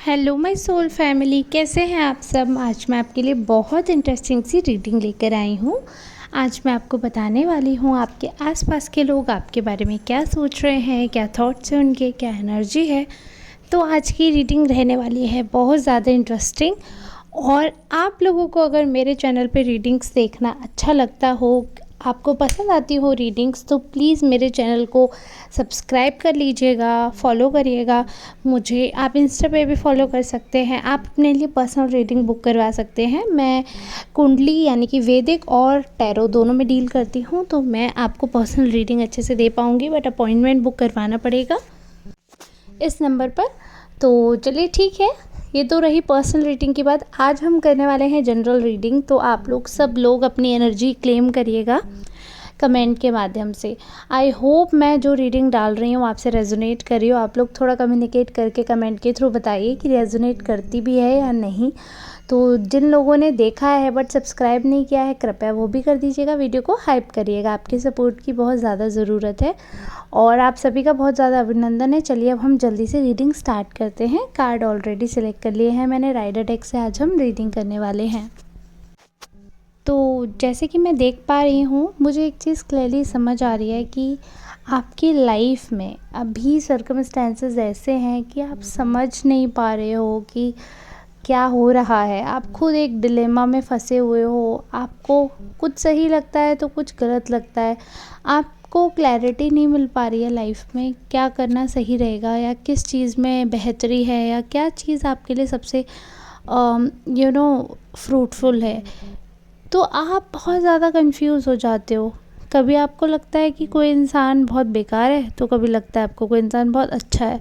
Hello my soul family, कैसे हैं आप सब। आज मैं आपके लिए बहुत इंटरेस्टिंग सी रीडिंग लेकर आई हूँ। आज मैं आपको बताने वाली हूँ आपके आसपास के लोग आपके बारे में क्या सोच रहे हैं, क्या थॉट्स हैं उनके, क्या एनर्जी है। तो आज की रीडिंग रहने वाली है बहुत ज़्यादा इंटरेस्टिंग। और आप लोगों को अगर मेरे चैनल पे रीडिंग्स देखना अच्छा लगता हो, आपको पसंद आती हो रीडिंग्स, तो प्लीज़ मेरे चैनल को सब्सक्राइब कर लीजिएगा, फॉलो करिएगा मुझे। आप इंस्टा पे भी फॉलो कर सकते हैं। आप अपने लिए पर्सनल रीडिंग बुक करवा सकते हैं। मैं कुंडली यानी कि वैदिक और टैरो दोनों में डील करती हूँ, तो मैं आपको पर्सनल रीडिंग अच्छे से दे पाऊँगी, बट अपॉइंटमेंट बुक करवाना पड़ेगा इस नंबर पर। तो चलिए ठीक है, ये तो रही पर्सनल रीडिंग की बात। आज हम करने वाले हैं जनरल रीडिंग। तो आप लोग सब लोग अपनी एनर्जी क्लेम करिएगा कमेंट के माध्यम से। आई होप मैं जो रीडिंग डाल रही हूँ आपसे रेजोनेट कर रही हो। आप लोग थोड़ा कम्युनिकेट करके कमेंट के थ्रू बताइए कि रेजोनेट करती भी है या नहीं। तो जिन लोगों ने देखा है बट सब्सक्राइब नहीं किया है, कृपया वो भी कर दीजिएगा। वीडियो को हाइप करिएगा, आपकी सपोर्ट की बहुत ज़्यादा ज़रूरत है और आप सभी का बहुत ज़्यादा अभिनंदन है। चलिए अब हम जल्दी से रीडिंग स्टार्ट करते हैं। कार्ड ऑलरेडी सिलेक्ट कर लिए हैं मैंने। राइडर डेक से आज हम रीडिंग करने वाले हैं। तो जैसे कि मैं देख पा रही हूँ, मुझे एक चीज़ क्लियरली समझ आ रही है कि आपकी लाइफ में अभी सर्कमस्टेंसेस ऐसे हैं कि आप समझ नहीं पा रहे हो कि क्या हो रहा है। आप खुद एक डिलेमा में फंसे हुए हो। आपको कुछ सही लगता है तो कुछ गलत लगता है। आपको क्लैरिटी नहीं मिल पा रही है लाइफ में, क्या करना सही रहेगा या किस चीज़ में बेहतरी है या क्या चीज़ आपके लिए सबसे फ्रूटफुल है। तो आप बहुत ज़्यादा कंफ्यूज हो जाते हो। कभी आपको लगता है कि कोई इंसान बहुत बेकार है, तो कभी लगता है आपको कोई इंसान बहुत अच्छा है।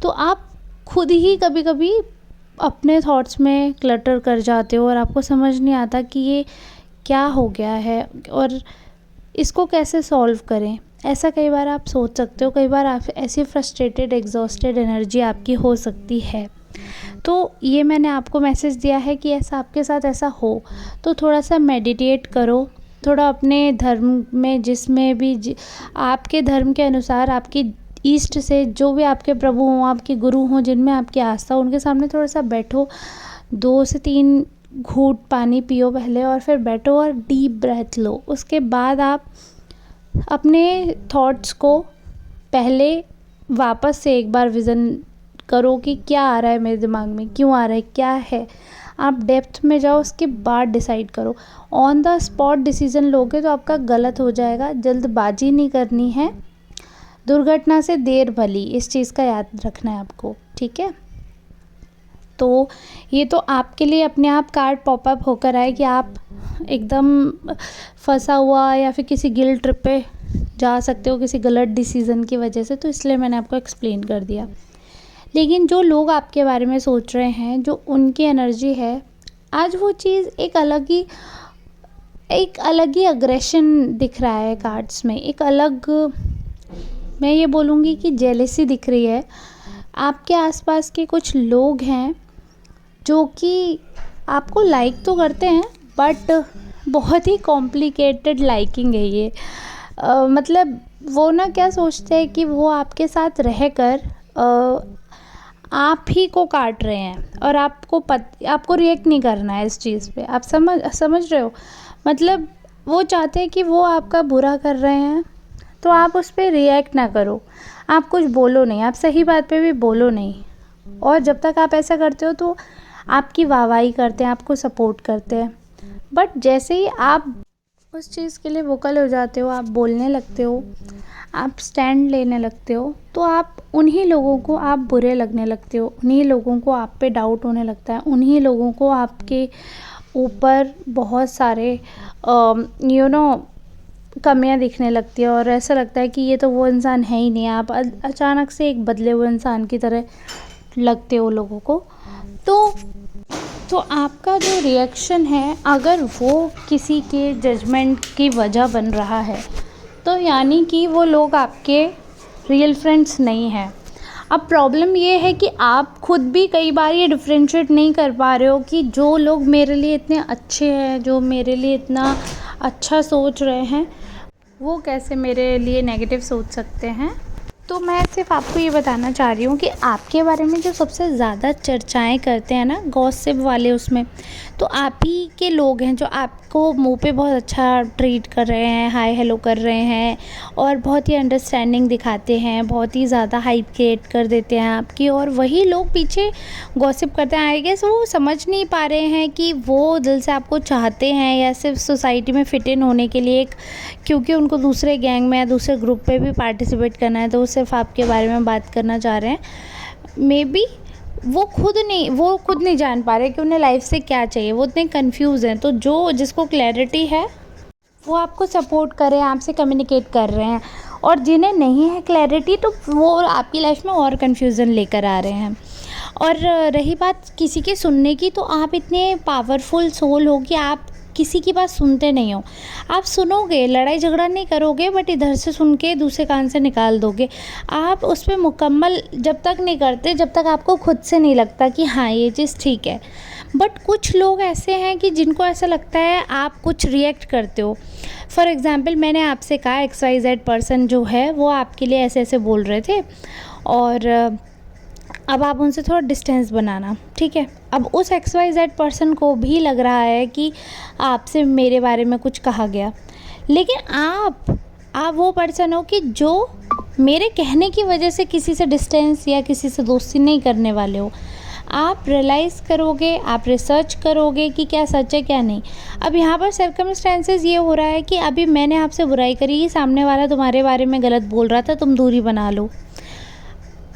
तो आप खुद ही कभी कभी अपने थॉट्स में क्लटर कर जाते हो और आपको समझ नहीं आता कि ये क्या हो गया है और इसको कैसे सॉल्व करें। ऐसा कई बार आप सोच सकते हो। कई बार आप ऐसी फ्रस्ट्रेटेड एग्जॉस्टेड एनर्जी आपकी हो सकती है। तो ये मैंने आपको मैसेज दिया है कि ऐसा आपके साथ ऐसा हो तो थोड़ा सा मेडिटेट करो। थोड़ा अपने धर्म में जिसमें भी आपके धर्म के अनुसार आपकी ईस्ट से जो भी आपके प्रभु हों, आपके गुरु हों, जिनमें आपकी आस्था हो, उनके सामने थोड़ा सा बैठो। 2 से 3 घूंट पानी पियो पहले और फिर बैठो और डीप ब्रेथ लो। उसके बाद आप अपने थॉट्स को पहले वापस से एक बार विज़न करो कि क्या आ रहा है मेरे दिमाग में, क्यों आ रहा है, क्या है। आप डेप्थ में जाओ, उसके बाद डिसाइड करो। ऑन द स्पॉट डिसीज़न लोगे तो आपका गलत हो जाएगा। जल्दबाजी नहीं करनी है। दुर्घटना से देर भली, इस चीज़ का याद रखना है आपको, ठीक है। तो ये तो आपके लिए अपने आप कार्ड पॉपअप होकर आए कि आप एकदम फंसा हुआ या फिर किसी गिल्ट ट्रिप पे जा सकते हो किसी गलत डिसीज़न की वजह से। तो इसलिए मैंने आपको एक्सप्लेन कर दिया। लेकिन जो लोग आपके बारे में सोच रहे हैं, जो उनकी एनर्जी है, आज वो चीज़ एक अलग ही अग्रेशन दिख रहा है कार्ड्स में। एक अलग, मैं ये बोलूँगी कि जेलेसी दिख रही है। आपके आसपास के कुछ लोग हैं जो कि आपको लाइक तो करते हैं बट बहुत ही कॉम्प्लिकेटेड लाइकिंग है ये। मतलब वो ना क्या सोचते हैं कि वो आपके साथ रहकर आप ही को काट रहे हैं और आपको रिएक्ट नहीं करना है इस चीज़ पे। आप समझ रहे हो। मतलब वो चाहते हैं कि वो आपका बुरा कर रहे हैं तो आप उस पर रिएक्ट ना करो। आप कुछ बोलो नहीं, आप सही बात पे भी बोलो नहीं। और जब तक आप ऐसा करते हो तो आपकी वाहवाही करते हैं, आपको सपोर्ट करते हैं। बट जैसे ही आप उस चीज़ के लिए वोकल हो जाते हो, आप बोलने लगते हो, आप स्टैंड लेने लगते हो, तो आप उन्हीं लोगों को आप बुरे लगने लगते हो। उन्हीं लोगों को आप पे डाउट होने लगता है। उन्हीं लोगों को आपके ऊपर बहुत सारे कमियां दिखने लगती है और ऐसा लगता है कि ये तो वो इंसान है ही नहीं। आप अचानक से एक बदले हुए इंसान की तरह लगते हो लोगों को। तो आपका जो रिएक्शन है, अगर वो किसी के जजमेंट की वजह बन रहा है तो यानी कि वो लोग आपके रियल फ्रेंड्स नहीं हैं। अब प्रॉब्लम ये है कि आप खुद भी कई बार ये डिफरेंशिएट नहीं कर पा रहे हो कि जो लोग मेरे लिए इतने अच्छे हैं, जो मेरे लिए इतना अच्छा सोच रहे हैं, वो कैसे मेरे लिए नेगेटिव सोच सकते हैं। तो मैं सिर्फ़ आपको ये बताना चाह रही हूँ कि आपके बारे में जो सबसे ज़्यादा चर्चाएँ करते हैं ना गॉसिप वाले उसमें, तो आप ही के लोग हैं जो आपको मुँह पे बहुत अच्छा ट्रीट कर रहे हैं, हाय हेलो कर रहे हैं और बहुत ही अंडरस्टैंडिंग दिखाते हैं, बहुत ही ज़्यादा हाइप क्रिएट कर देते हैं आपकी, और वही लोग पीछे गॉसिप करते हैं। आई गेस वो समझ नहीं पा रहे हैं कि वो दिल से आपको चाहते हैं या सिर्फ सोसाइटी में फिट इन होने के लिए, एक क्योंकि उनको दूसरे गैंग में या दूसरे ग्रुप पे भी पार्टिसिपेट करना है तो वो सिर्फ आपके बारे में बात करना चाह रहे हैं। मे बी वो खुद नहीं जान पा रहे कि उन्हें लाइफ से क्या चाहिए, वो इतने कंफ्यूज हैं। तो जो जिसको क्लैरिटी है वो आपको सपोर्ट कर रहे हैं, आपसे कम्युनिकेट कर रहे हैं, और जिन्हें नहीं है क्लैरिटी तो वो आपकी लाइफ में और कन्फ्यूज़न लेकर आ रहे हैं। और रही बात किसी के सुनने की, तो आप इतने पावरफुल सोल हो कि आप किसी की बात सुनते नहीं हो। आप सुनोगे, लड़ाई झगड़ा नहीं करोगे, बट इधर से सुन के दूसरे कान से निकाल दोगे। आप उस पे मुकम्मल जब तक नहीं करते जब तक आपको खुद से नहीं लगता कि हाँ ये चीज़ ठीक है। बट कुछ लोग ऐसे हैं कि जिनको ऐसा लगता है आप कुछ रिएक्ट करते हो। फॉर एग्ज़ाम्पल मैंने आपसे कहा XYZ पर्सन जो है वो आपके लिए ऐसे ऐसे बोल रहे थे, और अब आप उनसे थोड़ा डिस्टेंस बनाना, ठीक है। अब उस XYZ पर्सन को भी लग रहा है कि आपसे मेरे बारे में कुछ कहा गया, लेकिन आप वो पर्सन हो कि जो मेरे कहने की वजह से किसी से डिस्टेंस या किसी से दोस्ती नहीं करने वाले हो। आप रियलाइज़ करोगे, आप रिसर्च करोगे कि क्या सच है क्या नहीं। अब यहाँ पर सर्कमस्टेंसेस ये हो रहा है कि अभी मैंने आपसे बुराई करी, सामने वाला तुम्हारे बारे में गलत बोल रहा था, तुम दूरी बना लो।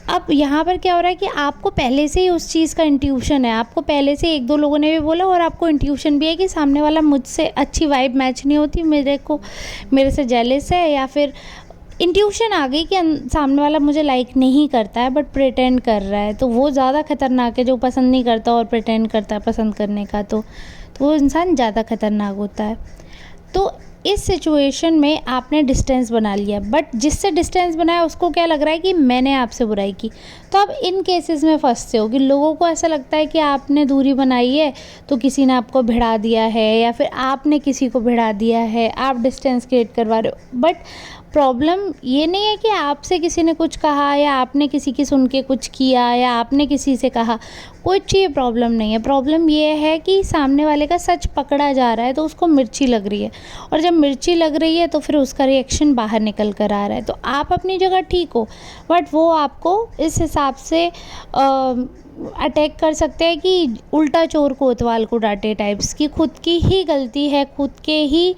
अब यहाँ पर क्या हो रहा है कि आपको पहले से ही उस चीज़ का इंट्यूशन है, आपको पहले से एक दो लोगों ने भी बोला और आपको इंट्यूशन भी है कि सामने वाला मुझसे अच्छी वाइब मैच नहीं होती, मेरे से जेलस है, या फिर इंट्यूशन आ गई कि सामने वाला मुझे लाइक नहीं करता है बट प्रिटेंड कर रहा है। तो वो ज़्यादा खतरनाक है, जो पसंद नहीं करता और प्रिटेंड करता है पसंद करने का, तो वो इंसान ज़्यादा खतरनाक होता है। तो इस सिचुएशन में आपने डिस्टेंस बना लिया, बट जिससे डिस्टेंस बनाया उसको क्या लग रहा है कि मैंने आपसे बुराई की। तो आप इन केसेस में फंसते हो कि लोगों को ऐसा लगता है कि आपने दूरी बनाई है तो किसी ने आपको भिड़ा दिया है, या फिर आपने किसी को भिड़ा दिया है, आप डिस्टेंस क्रिएट करवा रहे हो। बट प्रॉब्लम ये नहीं है कि आपसे किसी ने कुछ कहा, या आपने किसी की सुन के कुछ किया, या आपने किसी से कहा, कुछ ये प्रॉब्लम नहीं है। प्रॉब्लम ये है कि सामने वाले का सच पकड़ा जा रहा है तो उसको मिर्ची लग रही है, और जब मिर्ची लग रही है तो फिर उसका रिएक्शन बाहर निकल कर आ रहा है। तो आप अपनी जगह ठीक हो, बट वो आपको इस हिसाब से अटैक कर सकते हैं कि उल्टा चोर कोतवाल को डांटे टाइप्स की, खुद की ही गलती है, खुद के ही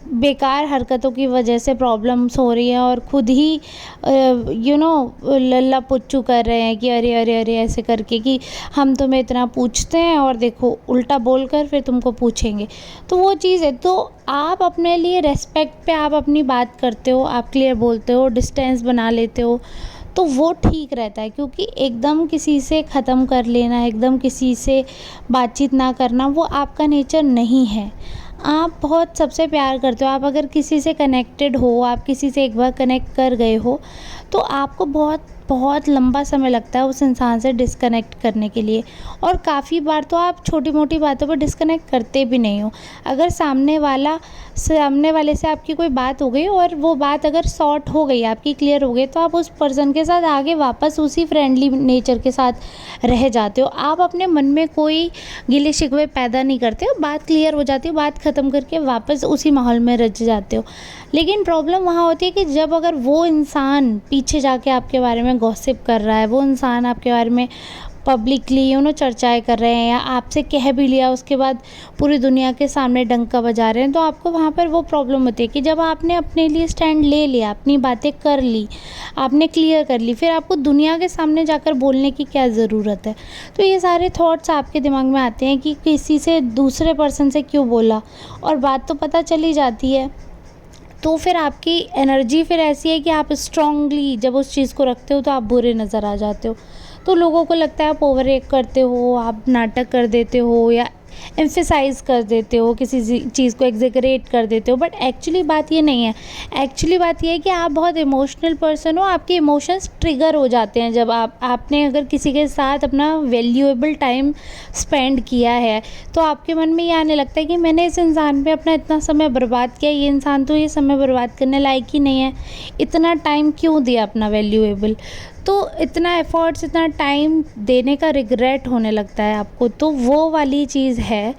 बेकार हरकतों की वजह से प्रॉब्लम्स हो रही हैं, और खुद ही लल्ला पुच्चू कर रहे हैं कि अरे अरे अरे ऐसे करके कि हम तुम्हें इतना पूछते हैं और देखो उल्टा बोलकर फिर तुमको पूछेंगे। तो वो चीज़ है। तो आप अपने लिए रेस्पेक्ट पे आप अपनी बात करते हो, आप क्लियर बोलते हो, डिस्टेंस बना लेते हो, तो वो ठीक रहता है। क्योंकि एकदम किसी से ख़त्म कर लेना, एकदम किसी से बातचीत ना करना, वो आपका नेचर नहीं है। आप बहुत सबसे प्यार करते हो। आप अगर किसी से कनेक्टेड हो, आप किसी से एक बार कनेक्ट कर गए हो, तो आपको बहुत बहुत लंबा समय लगता है उस इंसान से डिस्कनेक्ट करने के लिए, और काफ़ी बार तो आप छोटी मोटी बातों पर डिस्कनेक्ट करते भी नहीं हो। अगर सामने वाले से आपकी कोई बात हो गई और वो बात अगर सॉर्ट हो गई, आपकी क्लियर हो गई, तो आप उस पर्सन के साथ आगे वापस उसी फ्रेंडली नेचर के साथ रह जाते हो। आप अपने मन में कोई गिले शिकवे पैदा नहीं करते हो, बात क्लियर हो जाती है, बात ख़त्म करके वापस उसी माहौल में रच जाते हो। लेकिन प्रॉब्लम वहाँ होती है कि जब अगर वो इंसान पीछे जाके आपके बारे में गॉसिप कर रहा है, वो इंसान आपके बारे में पब्लिकली चर्चाएं कर रहे हैं, या आपसे कह भी लिया उसके बाद पूरी दुनिया के सामने डंका बजा रहे हैं, तो आपको वहाँ पर वो प्रॉब्लम होती है कि जब आपने अपने लिए स्टैंड ले लिया, अपनी बातें कर ली, आपने क्लियर कर ली, फिर आपको दुनिया के सामने जाकर बोलने की क्या ज़रूरत है। तो ये सारे थॉट्स आपके दिमाग में आते हैं कि किसी से, दूसरे पर्सन से क्यों बोला, और बात तो पता चली जाती है। तो फिर आपकी एनर्जी फिर ऐसी है कि आप स्ट्रांगली जब उस चीज़ को रखते हो तो आप बुरे नज़र आ जाते हो। तो लोगों को लगता है आप ओवर एक्ट करते हो, आप नाटक कर देते हो, या एम्फेसाइज़ कर देते हो, किसी चीज़ को एग्ज़ैगरेट कर देते हो, बट एक्चुअली बात ये नहीं है। एक्चुअली बात ये है कि आप बहुत इमोशनल पर्सन हो, आपके इमोशंस ट्रिगर हो जाते हैं जब आपने अगर किसी के साथ अपना वैल्यूएबल टाइम स्पेंड किया है, तो आपके मन में ये आने लगता है कि मैंने इस इंसान पे अपना इतना समय बर्बाद किया, ये इंसान तो ये समय बर्बाद करने लायक ही नहीं है, इतना टाइम क्यों दिया अपना वैल्यूएबल। तो इतना एफ़र्ट्स, इतना टाइम देने का रिग्रेट होने लगता है आपको। तो वो वाली चीज़ है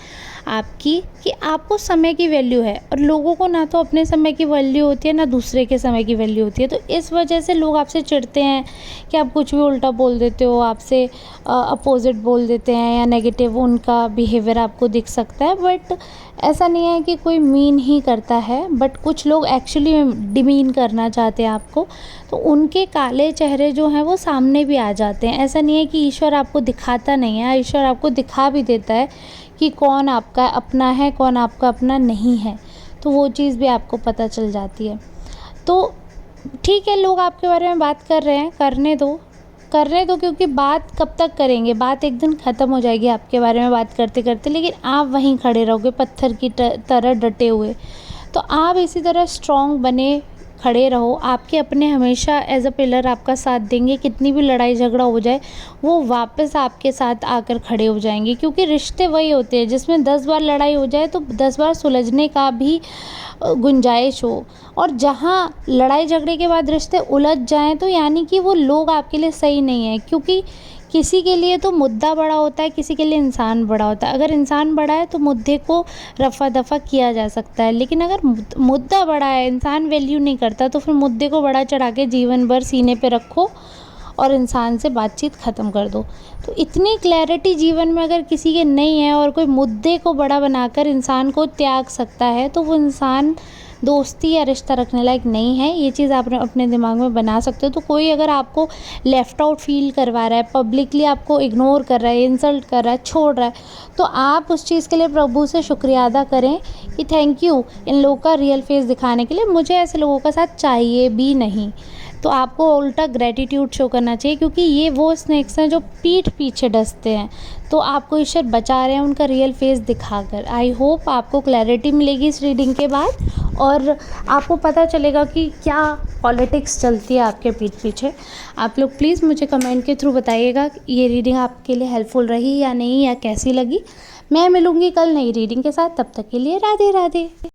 आपकी कि आपको समय की वैल्यू है, और लोगों को ना तो अपने समय की वैल्यू होती है, ना दूसरे के समय की वैल्यू होती है। तो इस वजह से लोग आपसे चिढ़ते हैं कि आप कुछ भी उल्टा बोल देते हो, आपसे अपोज़िट बोल देते हैं, या नेगेटिव उनका बिहेवियर आपको दिख सकता है। बट ऐसा नहीं है कि कोई मीन ही करता है, बट कुछ लोग एक्चुअली डिमीन करना चाहते हैं आपको, तो उनके काले चेहरे जो हैं वो सामने भी आ जाते हैं। ऐसा नहीं है कि ईश्वर आपको दिखाता नहीं है, ईश्वर आपको दिखा भी देता है कि कौन आपका अपना है, कौन आपका अपना नहीं है। तो वो चीज़ भी आपको पता चल जाती है। तो ठीक है, लोग आपके बारे में बात कर रहे हैं, करने दो, क्योंकि बात कब तक करेंगे, बात एक दिन ख़त्म हो जाएगी आपके बारे में बात करते करते, लेकिन आप वहीं खड़े रहोगे पत्थर की तरह डटे हुए। तो आप इसी तरह स्ट्रॉन्ग बने खड़े रहो, आपके अपने हमेशा एज अ पिलर आपका साथ देंगे, कितनी भी लड़ाई झगड़ा हो जाए वो वापस आपके साथ आकर खड़े हो जाएंगे। क्योंकि रिश्ते वही होते हैं जिसमें 10 बार लड़ाई हो जाए तो 10 बार सुलझने का भी गुंजाइश हो, और जहाँ लड़ाई झगड़े के बाद रिश्ते उलझ जाएं तो यानी कि वो लोग आपके लिए सही नहीं है। क्योंकि किसी के लिए तो मुद्दा बड़ा होता है, किसी के लिए इंसान बड़ा होता है। अगर इंसान बड़ा है तो मुद्दे को रफ़ा दफ़ा किया जा सकता है, लेकिन अगर मुद्दा बड़ा है, इंसान वैल्यू नहीं करता, तो फिर मुद्दे को बड़ा चढ़ा के जीवन भर सीने पे रखो और इंसान से बातचीत ख़त्म कर दो। तो इतनी क्लैरिटी जीवन में अगर किसी के नहीं है और कोई मुद्दे को बड़ा बनाकर इंसान को त्याग सकता है, तो वो इंसान दोस्ती या रिश्ता रखने लायक नहीं है। ये चीज़ आप अपने दिमाग में बना सकते हो। तो कोई अगर आपको लेफ़्ट आउट फ़ील करवा रहा है, पब्लिकली आपको इग्नोर कर रहा है, इंसल्ट कर रहा है, छोड़ रहा है, तो आप उस चीज़ के लिए प्रभु से शुक्रिया अदा करें कि थैंक यू इन लोगों का रियल फेस दिखाने के लिए, मुझे ऐसे लोगों का साथ चाहिए भी नहीं। तो आपको उल्टा ग्रैटिट्यूड शो करना चाहिए, क्योंकि ये वो स्नेक्स हैं जो पीठ पीछे डसते हैं। तो आपको ईश्वर बचा रहे हैं उनका रियल फेस दिखाकर। आई होप आपको क्लैरिटी मिलेगी इस रीडिंग के बाद, और आपको पता चलेगा कि क्या पॉलिटिक्स चलती है आपके पीठ पीछे। आप लोग प्लीज़ मुझे कमेंट के थ्रू बताइएगा ये रीडिंग आपके लिए हेल्पफुल रही या नहीं, या कैसी लगी। मैं मिलूँगी कल नई रीडिंग के साथ, तब तक के लिए राधे राधे।